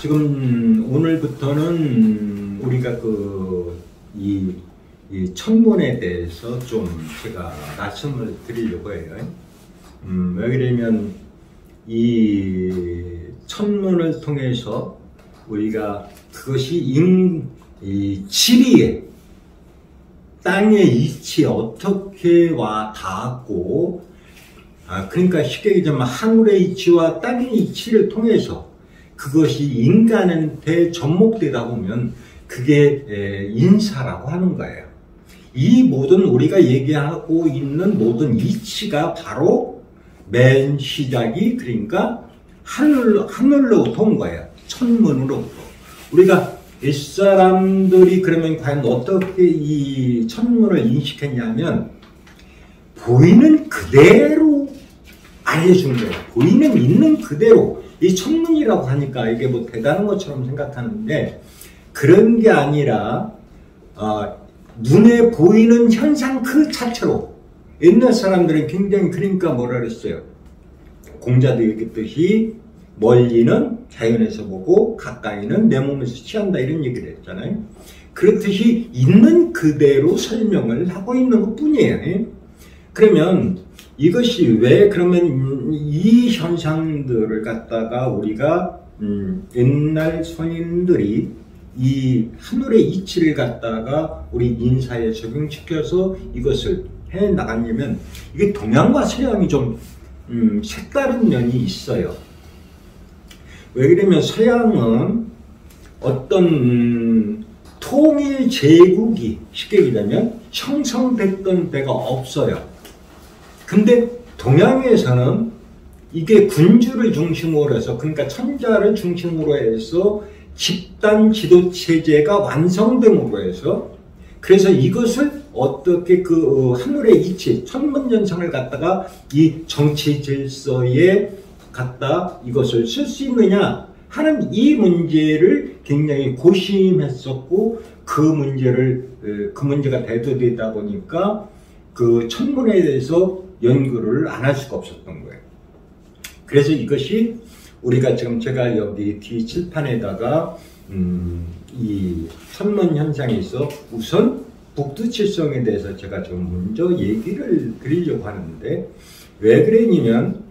지금 오늘부터는 우리가 이 천문에 대해서 좀 제가 말씀을 드리려고 해요. 왜 그러면 이 천문을 통해서 우리가 그것이 이 지리에 땅의 이치에 어떻게 와 닿았고, 그러니까 쉽게 얘기하면 하늘의 이치와 땅의 이치를 통해서 그것이 인간한테 접목되다 보면 그게 인사라고 하는 거예요. 이 모든 우리가 얘기하고 있는 모든 이치가 바로 맨 시작이 그러니까 하늘로부터 온 거예요. 천문으로부터. 우리가 옛사람들이 그러면 과연 어떻게 이 천문을 인식했냐면 보이는 그대로 알려준 거예요. 보이는 있는 그대로. 이 천문이라고 하니까 이게 뭐 대단한 것처럼 생각하는데 그런 게 아니라 눈에 보이는 현상 그 자체로 옛날 사람들은 굉장히 그러니까 뭐라 그랬어요. 공자도 얘기했듯이 멀리는 자연에서 보고 가까이는 내 몸에서 취한다 이런 얘기를 했잖아요. 그렇듯이 있는 그대로 설명을 하고 있는 것 뿐이에요. 그러면 이것이 왜 그러면 이 현상들을 갖다가 우리가 옛날 선인들이 이 하늘의 이치를 갖다가 우리 인사에 적용시켜서 이것을 해 나갔냐면 이게 동양과 서양이 좀 색다른 면이 있어요. 왜 그러면 서양은 어떤 통일 제국이 쉽게 얘기하면 형성됐던 데가 없어요. 근데 동양에서는 이게 군주를 중심으로 해서 그러니까 천자를 중심으로 해서 집단 지도 체제가 완성됨으로 해서 그래서 이것을 어떻게 그 하늘의 이치 천문연상을 갖다가 이 정치 질서에 갖다 이것을 쓸 수 있느냐 하는 이 문제를 굉장히 고심했었고 그 문제가 대두되다 보니까 그 천문에 대해서 연구를 안 할 수가 없었던 거예요. 그래서 이것이 우리가 지금 제가 여기 뒤 칠판에다가 이 천문 현상에 있어 우선 북두칠성에 대해서 제가 좀 먼저 얘기를 드리려고 하는데 왜 그랬냐면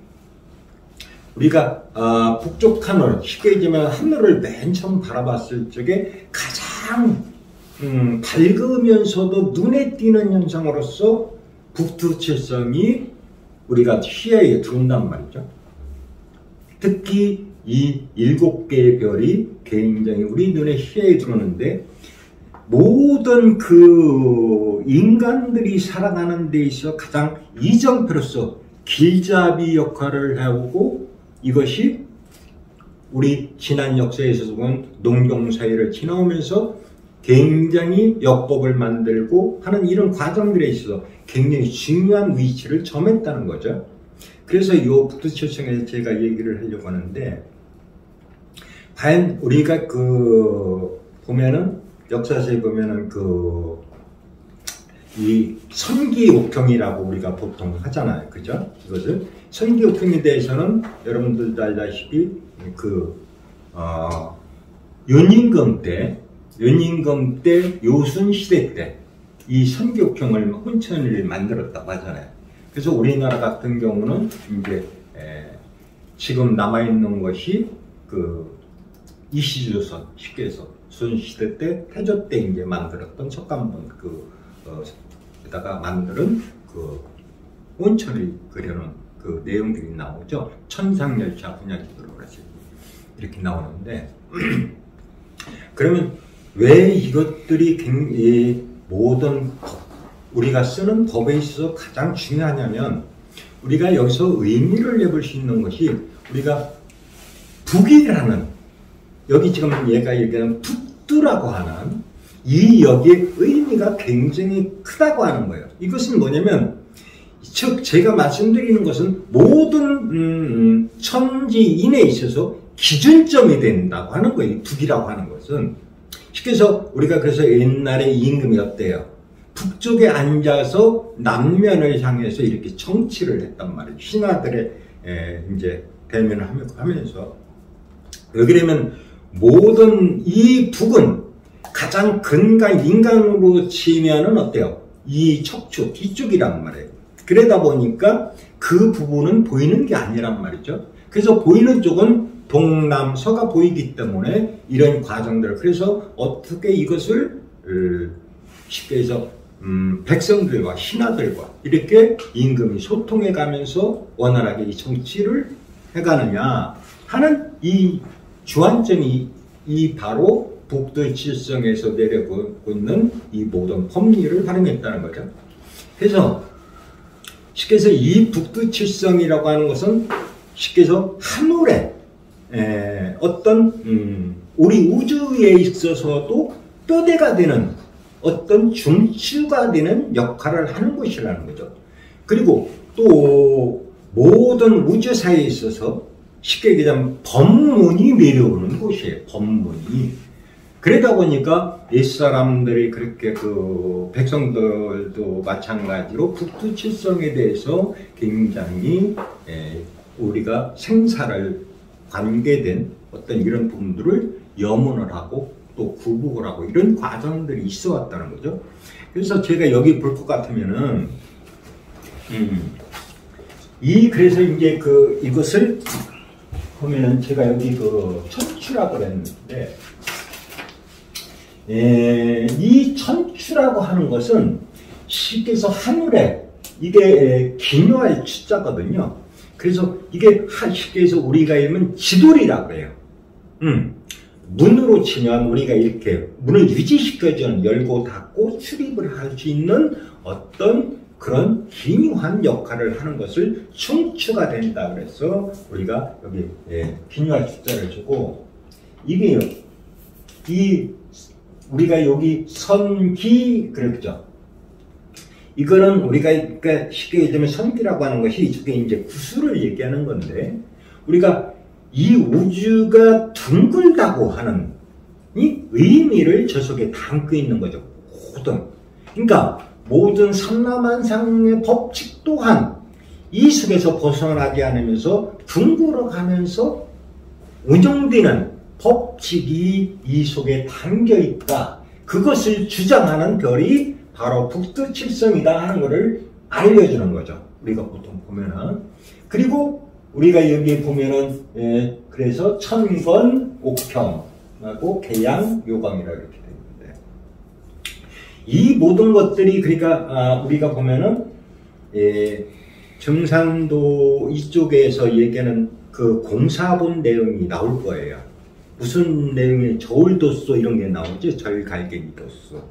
우리가 북쪽 하늘 쉽게 얘기하면 하늘을 맨 처음 바라봤을 적에 가장 밝으면서도 눈에 띄는 현상으로서 북두칠성이 우리가 시야에 들어온단 말이죠. 특히 이 7개의 별이 굉장히 우리 눈에 시야에 들어오는데 모든 그 인간들이 살아가는 데 있어 가장 이정표로서 길잡이 역할을 해오고 이것이 우리 지난 역사에서 보면 농경사회를 지나오면서 굉장히 역법을 만들고 하는 이런 과정들에 있어서 굉장히 중요한 위치를 점했다는 거죠. 그래서 이 북두칠성에서 제가 얘기를 하려고 하는데 과연 우리가 보면은 역사서에 보면은 이 선기옥경이라고 우리가 보통 하잖아요. 그죠? 이것을 선기옥경에 대해서는 여러분들도 알다시피 연임금 때 요순시대 때 이 선기옥경을 혼천을 만들었다고 하잖아요. 그래서 우리나라 같은 경우는 이제 지금 남아있는 것이 이시조선 쉽게 해서 순시대 때 태조 때 이제 만들었던 석간본 에다가 만드는 온천을 그려놓은 그 내용들이 나오죠. 천상열차 분야지도로 그래서 이렇게 나오는데 그러면 왜 이것들이 굉장히 모든 우리가 쓰는 법에 있어서 가장 중요하냐면 우리가 여기서 의미를 내볼 수 있는 것이 우리가 북이라는 여기 지금 얘가 얘기하는 북두라고 하는 이 역의 의미가 굉장히 크다고 하는 거예요. 이것은 뭐냐면 즉 제가 말씀드리는 것은 모든 천지인에 있어서 기준점이 된다고 하는 거예요. 북이라고 하는 것은 쉽게 해서 우리가 그래서 옛날에 임금이 어때요? 북쪽에 앉아서 남면을 향해서 이렇게 정치를 했단 말이에요. 신하들의 이제 대면을 하면서 왜 그러면 모든 이 북은 가장 근간 인간으로 치면은 어때요? 이 척추 뒤쪽이란 말이에요. 그러다 보니까 그 부분은 보이는 게 아니란 말이죠. 그래서 보이는 쪽은 동남서가 보이기 때문에 이런 과정들, 그래서 어떻게 이것을 쉽게 해서 백성들과 신하들과 이렇게 임금이 소통해 가면서 원활하게 이 정치를 해가느냐 하는 이 주안점이 이 바로 북두칠성에서 내려오고 있는 이 모든 법리를 활용했다는 거죠. 그래서 쉽게 해서 이 북두칠성이라고 하는 것은 쉽게 해서 하늘에 어떤 우리 우주에 있어서도 뼈대가 되는 어떤 중추가 되는 역할을 하는 것이라는 거죠. 그리고 또 모든 우주사에 있어서 쉽게 얘기하면 법문이 내려오는 곳이에요. 법문이. 그러다 보니까 옛사람들이 그렇게 그 백성들도 마찬가지로 북두칠성에 대해서 굉장히 우리가 생사를 관계된 어떤 이런 부분들을 염원을 하고 또 구복을 하고 이런 과정들이 있어 왔다는 거죠. 그래서 제가 여기 볼 것 같으면은 그래서 이제 이것을 보면은 제가 여기 천추라고 그랬는데 이 천추라고 하는 것은 쉽게 해서 하늘에 이게 기묘할 추자거든요. 그래서 이게 쉽게 해서 우리가 읽으면 지돌이라고 해요. 문으로 치면 우리가 이렇게 문을 유지시켜주는 열고 닫고 출입을 할 수 있는 어떤 그런 기묘한 역할을 하는 것을 충추가 된다 그래서 우리가 여기 기묘한 숫자를 주고 이게요. 우리가 여기 선기 그랬죠. 이거는 우리가 그러니까 쉽게 얘기하면 선기라고 하는 것이 이쪽에 이제 구수를 얘기하는 건데 우리가 이 우주가 둥글다고 하는 이 의미를 저 속에 담고 있는 거죠. 모든. 그러니까 모든 삼라만상의 법칙 또한 이 속에서 벗어나지 않으면서 둥글어가면서 운영되는 법칙이 이 속에 담겨 있다. 그것을 주장하는 별이 바로 북두칠성이다 하는 것을 알려주는 거죠. 우리가 보통 보면은. 그리고 우리가 여기에 보면은 그래서 천건, 옥평하고 계양, 요광이라 이렇게 되는데 이 모든 것들이 그러니까 우리가 보면은 정산도 이쪽에서 얘기하는 그 공사본 내용이 나올 거예요. 무슨 내용이 저울도수 이런 게 나오죠. 절갈갱이도수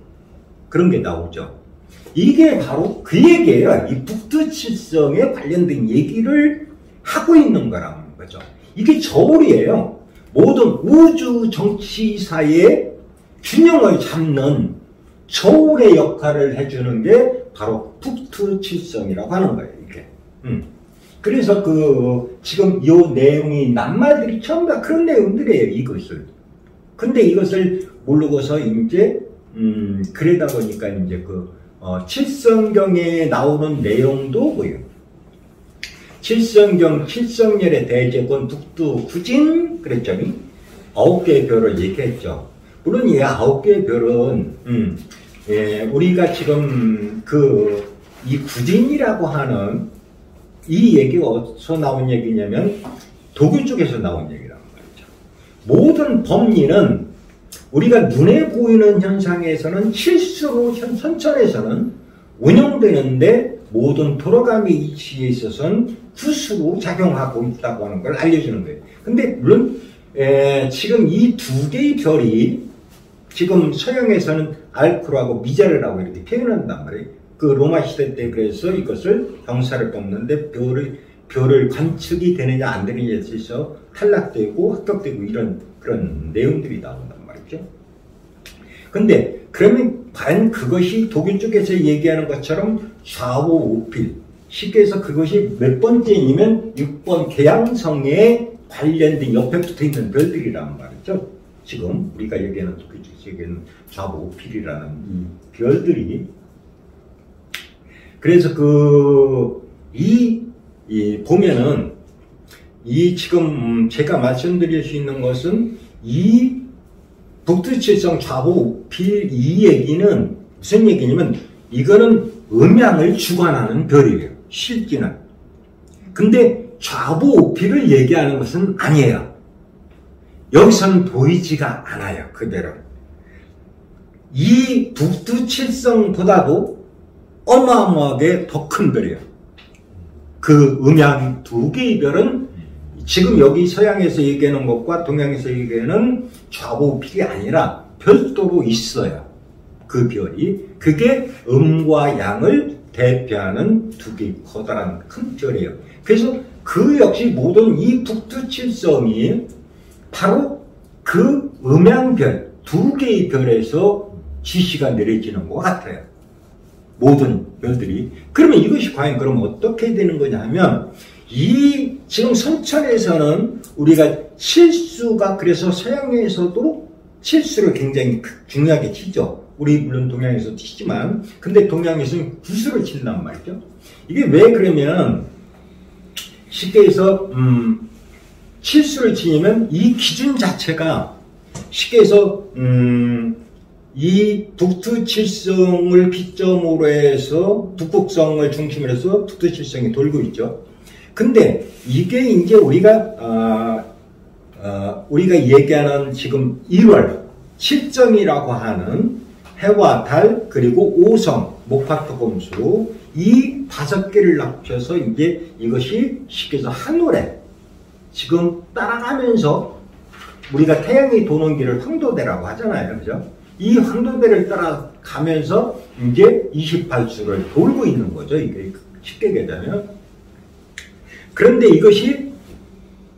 그런 게 나오죠. 이게 바로 그 얘기예요. 이 북두칠성에 관련된 얘기를 하고 있는 거라는 거죠. 이게 저울이에요. 모든 우주 정치사의 균형을 잡는 저울의 역할을 해주는 게 바로 북두칠성이라고 하는 거예요. 이게. 그래서 지금 이 내용이 낱말들이 전부 다 그런 내용들이에요. 이것을. 근데 이것을 모르고서 이제 그러다 보니까 이제 칠성경에 나오는 내용도 뭐예요? 칠성경, 칠성열의 대제권, 북두, 구진 그랬죠. 9개의 별을 얘기했죠. 물론 이 9개의 별은 우리가 지금 이 구진이라고 하는 이 얘기가 어디서 나온 얘기냐면 도교 쪽에서 나온 얘기란 말이죠. 모든 법리는 우리가 눈에 보이는 현상에서는 실수로 선천에서는 운영되는데 모든 돌아감의 이치에 있어서는 구수로 작용하고 있다고 하는 걸 알려주는 거예요. 근데 물론 지금 이 두 개의 별이 지금 서양에서는 알크로하고 미자르라고 이렇게 표현한단 말이에요. 로마 시대 때 그래서 이것을 병사를 뽑는데 별을 관측이 되느냐 안 되느냐에 있어서 탈락되고 합격되고 이런 그런 내용들이 나온단 말이죠. 근데 그러면 과연 그것이 독일 쪽에서 얘기하는 것처럼 좌우 우필 쉽게 해서 그것이 몇 번째이면 6번 계양성에 관련된 옆에 붙어있는 별들이란 말이죠. 지금 우리가 얘기하는 독일 쪽에서 얘기하는 좌우 우필이라는 이 별들이 그래서 보면은 지금 제가 말씀드릴 수 있는 것은 이 북두칠성 좌우필 이 얘기는 무슨 얘기냐면 이거는 음양을 주관하는 별이에요. 실기는. 근데 좌우필을 얘기하는 것은 아니에요. 여기서는 보이지가 않아요. 그대로. 이 북두칠성보다도 어마어마하게 더 큰 별이에요. 그 음양 두 개의 별은 지금 여기 서양에서 얘기하는 것과 동양에서 얘기하는 좌우필이 아니라 별도로 있어요. 그 별이. 그게 음과 양을 대표하는 두 개의 커다란 큰 별이에요. 그래서 그 역시 모든 이 북두칠성이 바로 그 음양별 두 개의 별에서 지시가 내려지는 것 같아요. 모든 별들이. 그러면 이것이 과연 그럼 어떻게 되는 거냐 하면 이 지금 선천에서는 우리가 칠수가 그래서 서양에서도 칠수를 굉장히 중요하게 치죠. 우리 물론 동양에서 치지만 근데 동양에서는 구수를 친단 말이죠. 이게 왜 그러면 쉽게 해서 칠수를 치냐면 이 기준 자체가 쉽게 해서 이 북두칠성을 기점으로 해서 북극성을 중심으로 해서 북두칠성이 돌고 있죠. 근데 이게 이제 우리가 얘기하는 지금 1월 칠정이라고 하는 해와 달 그리고 오성, 목화토금수 이 5개를 합쳐서 이제 이것이 쉽게 해서 하늘에 지금 따라가면서 우리가 태양이 도는 길을 황도대라고 하잖아요. 그죠? 이 황도대를 따라가면서 이제 28수를 돌고 있는 거죠. 이게 쉽게 얘기하자면. 그런데 이것이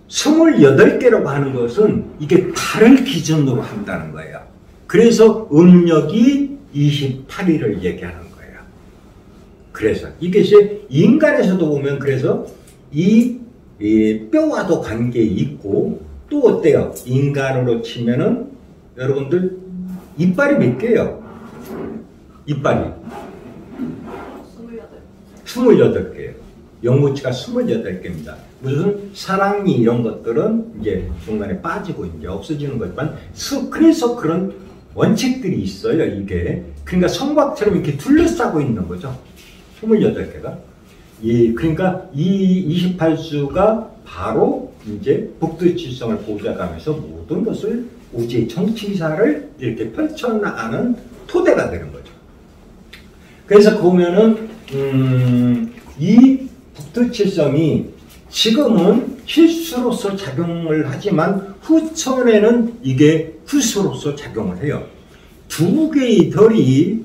28개라고 하는 것은 이게 달을 기준으로 한다는 거예요. 그래서 음력이 28일을 얘기하는 거예요. 그래서 이것이 인간에서도 보면 그래서 이 뼈와도 관계 있고 또 어때요? 인간으로 치면은 여러분들 이빨이 몇 개예요? 이빨이 28개예요. 영구치가 28개입니다. 무슨 사랑니 이런 것들은 이제 중간에 빠지고 이제 없어지는 거지만 그래서 그런 원칙들이 있어요. 이게 그러니까 성곽처럼 이렇게 둘러싸고 있는 거죠. 28개가. 그러니까 이 28수가 바로 이제 북두칠성을 보좌하면서 모든 것을 우주의 정치사를 이렇게 펼쳐나가는 토대가 되는 거죠. 그래서 보면은 이 북두칠성이 지금은 실수로서 작용을 하지만 후천에는 이게 후수로서 작용을 해요. 두 개의 별이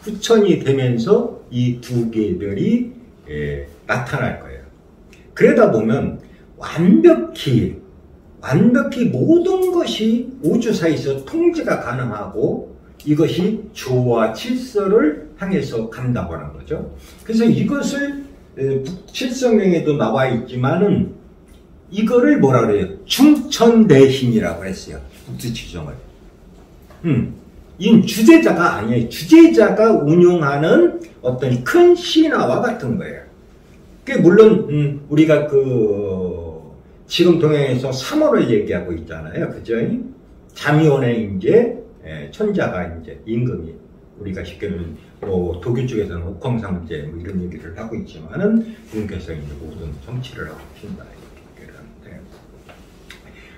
후천이 되면서 이 두 개의 별이 나타날 거예요. 그러다 보면 완벽히 모든 것이 우주사에서 통제가 가능하고 이것이 조와 질서를 향해서 간다고 하는 거죠. 그래서 이것을 북칠성령에도 나와 있지만은 이거를 뭐라 그래요? 중천대신이라고 했어요. 북두칠성을. 이 주제자가 아니에요. 주제자가 운용하는 어떤 큰 신화와 같은 거예요. 물론 우리가 지금 동양에서 3월을 얘기하고 있잖아요. 그죠? 자미원의 이제 천자가 이제 임금이 우리가 쉽게 도교 쪽에서는 옥황상제 뭐 이런 얘기를 하고 있지만은 분께서 이제 모든 정치를 하고 계신다 이렇게 하는데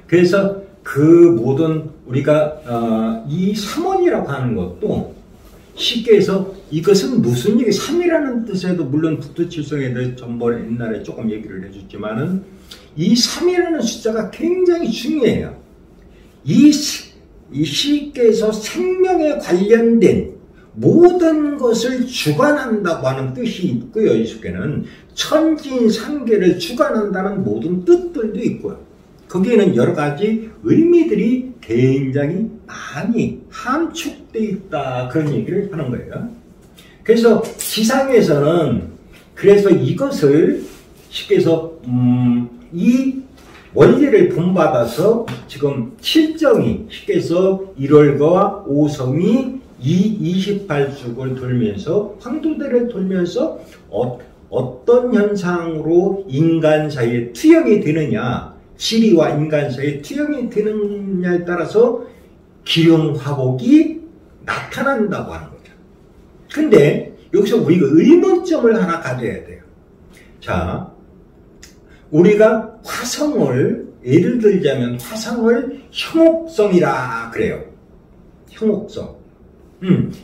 그래서 그 모든 우리가 이 삼원이라고 하는 것도 쉽게 해서 이것은 무슨 얘기 3이라는 뜻에도 물론 북두칠성에 대해 전번에 옛날에 조금 얘기를 해줬지만은 이 3이라는 숫자가 굉장히 중요해요. 이 시께서 생명에 관련된 모든 것을 주관한다고 하는 뜻이 있고요. 이 숙에는 천진상계를 주관한다는 모든 뜻들도 있고요. 거기에는 여러 가지 의미들이 굉장히 많이 함축되어 있다 그런 얘기를 하는 거예요. 그래서 지상에서는 그래서 이것을 쉽게 해서 이 원리를 본받아서 지금 칠정이 쉽게 해서 1월과 오성이 이 28죽을 돌면서 황도대를 돌면서 어떤 현상으로 인간 사이에 투영이 되느냐 지리와 인간 사이에 투영이 되느냐에 따라서 기륭화복이 나타난다고 하는 거죠. 근데 여기서 우리가 의문점을 하나 가져야 돼요. 자, 우리가 화성을 예를 들자면 화성을 형옥성이라 그래요. 형옥성.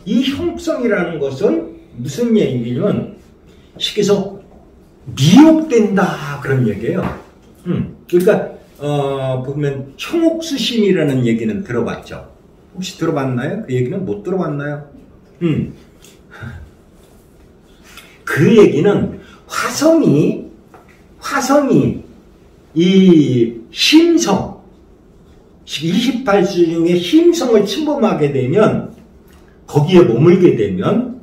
이 형옥성이라는 것은 무슨 얘기냐면 쉽게서 미혹된다 그런 얘기예요. 그러니까 보면 형옥수심이라는 얘기는 들어봤죠. 혹시 들어봤나요? 그 얘기는 못 들어봤나요? 그 얘기는 화성이 이 힘성 28수 중에 힘성을 침범하게 되면 거기에 머물게 되면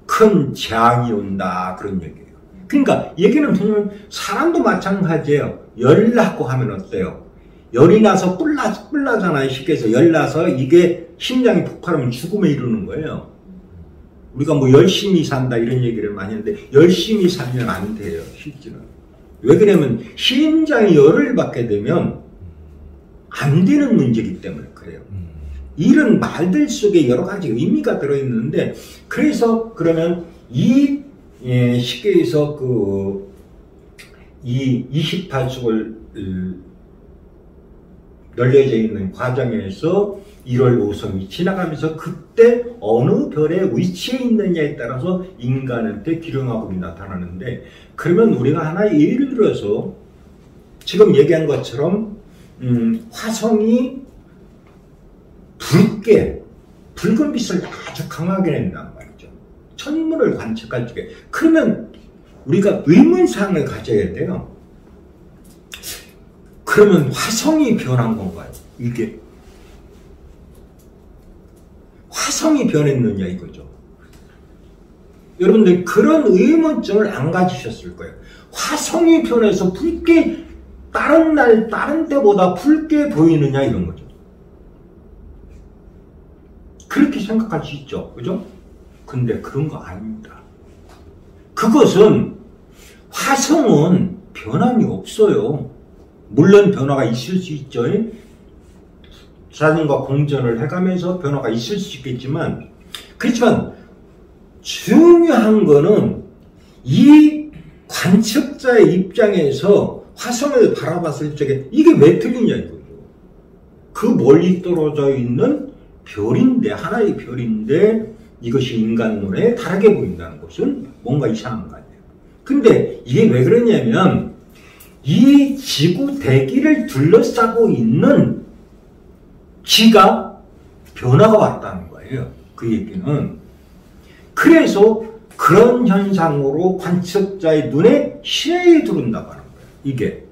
큰 재앙이 온다 그런 얘기예요. 그러니까 얘기는 보면 사람도 마찬가지예요. 열 나고 하면 어때요? 열이 나서 뿔나잖아요. 쉽게 해서 열 나서 이게 심장이 폭발하면 죽음에 이르는 거예요. 우리가 뭐 열심히 산다 이런 얘기를 많이 하는데 열심히 살면 안 돼요. 실제는. 왜 그러냐면 심장이 열을 받게 되면 안 되는 문제이기 때문에 그래요. 이런 말들 속에 여러 가지 의미가 들어있는데 그래서 그러면 쉽게 해서 이 28숙을 널려져 있는 과정에서 1월 5성이 지나가면서 그때 어느 별에 위치해 있느냐에 따라서 인간한테 기륭화복이 나타나는데 그러면 우리가 하나 예를 들어서 지금 얘기한 것처럼 화성이 붉은 빛을 아주 강하게 낸단 말이죠. 천문을 관측할 적에 그러면 우리가 의문사항을 가져야 돼요. 그러면 화성이 변한 건가요? 이게 화성이 변했느냐 이거죠. 여러분들 그런 의문점을 안 가지셨을 거예요. 화성이 변해서 붉게 다른 때보다 붉게 보이느냐 이런 거죠. 그렇게 생각할 수 있죠. 그죠? 근데 그런 거 아닙니다. 그것은 화성은 변함이 없어요. 물론 변화가 있을 수 있죠. 자연과 공전을 해가면서 변화가 있을 수 있겠지만 그렇지만 중요한 거는 이 관측자의 입장에서 화성을 바라봤을 적에 이게 왜 틀리냐 이거죠. 그 멀리 떨어져 있는 별인데 하나의 별인데 이것이 인간 눈에 다르게 보인다는 것은 뭔가 이상한 거 아니에요. 근데 이게 왜 그러냐면 이 지구 대기를 둘러싸고 있는 기가 변화가 왔다는 거예요. 그 얘기는. 그래서 그런 현상으로 관측자의 눈에 시야에 들어온다고 하는 거예요. 이게.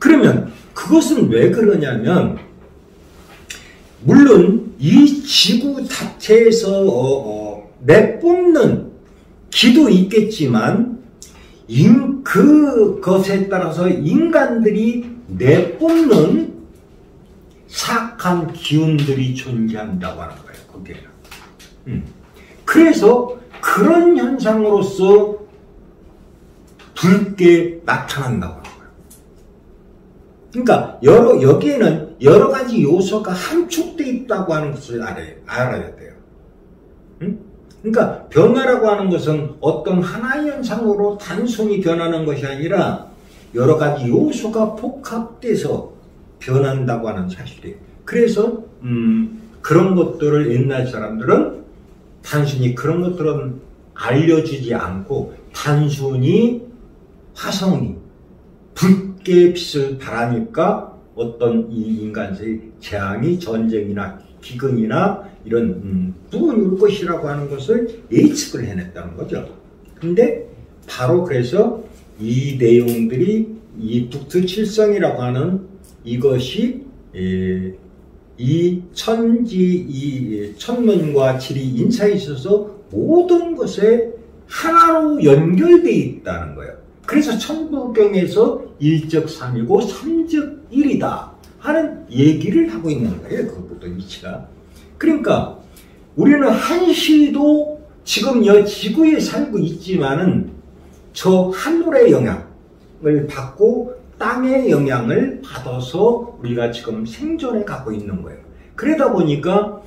그러면 그것은 왜 그러냐면 물론 이 지구 자체에서 내뿜는 기도 있겠지만 그것에 따라서 인간들이 내뿜는 사악한 기운들이 존재한다고 하는 거예요. 거기에는. 그래서 그런 현상으로서 붉게 나타난다고 하는 거예요. 그러니까 여기에는 여러 가지 요소가 함축되어 있다고 하는 것을 알아야 돼요. 그러니까 변화라고 하는 것은 어떤 하나의 현상으로 단순히 변하는 것이 아니라 여러 가지 요소가 복합돼서 변한다고 하는 사실이에요. 그래서 그런 것들을 옛날 사람들은 단순히 그런 것들은 알려주지 않고 단순히 화성이 붉게 빛을 발하니까 어떤 이 인간의 재앙이 전쟁이나 기근이나 이런 부분이 올 것이라고 하는 것을 예측을 해냈다는 거죠. 근데 바로 그래서 이 내용들이 이 북두칠성이라고 하는 이것이 이 천문과 지리 인사에 있어서 모든 것에 하나로 연결되어 있다는 거예요. 그래서 천부경에서 일적삼이고 삼적일이다 하는 얘기를 하고 있는 거예요. 그것부터 위치가. 그러니까 우리는 한시도 지금 지구에 살고 있지만은 저 하늘의 영향을 받고 땅의 영향을 받아서 우리가 지금 생존해 가고 있는 거예요. 그러다 보니까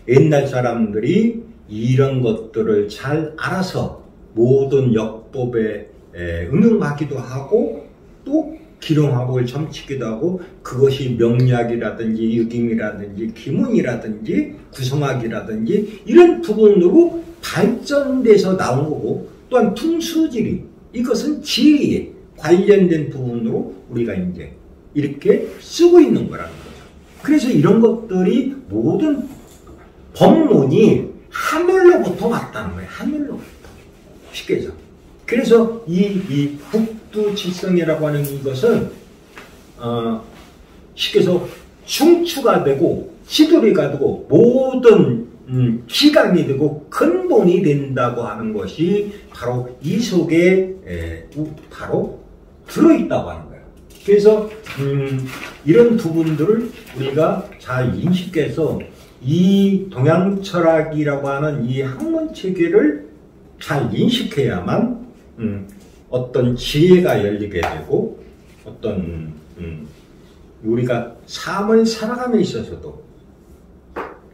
옛날 사람들이 이런 것들을 잘 알아서 모든 역법에 응용하기도 하고 또 기룡화복을 점치기도 하고 그것이 명리학이라든지 유김이라든지 기문이라든지 구성학이라든지 이런 부분으로 발전돼서 나온 거고 또한 풍수지리 이것은 지리에 관련된 부분으로 우리가 이제 이렇게 쓰고 있는 거라는 거죠. 그래서 이런 것들이 모든 법문이 하늘로부터 왔다는 거예요. 하늘로부터. 쉽게 해서. 그래서 이 북두칠성이라고 하는 이것은 쉽게 해서 중추가 되고 시두리가 되고 모든 기강이 되고 근본이 된다고 하는 것이 바로 이 속에 바로 들어있다고 하는 거예요. 그래서 이런 부분들을 우리가 잘 인식해서 이 동양철학이라고 하는 이 학문체계를 잘 인식해야만 어떤 지혜가 열리게 되고 어떤 우리가 삶을 살아감에 있어서도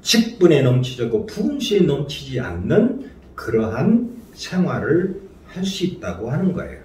직분에 넘치고 분수에 넘치지 않는 그러한 생활을 할 수 있다고 하는 거예요.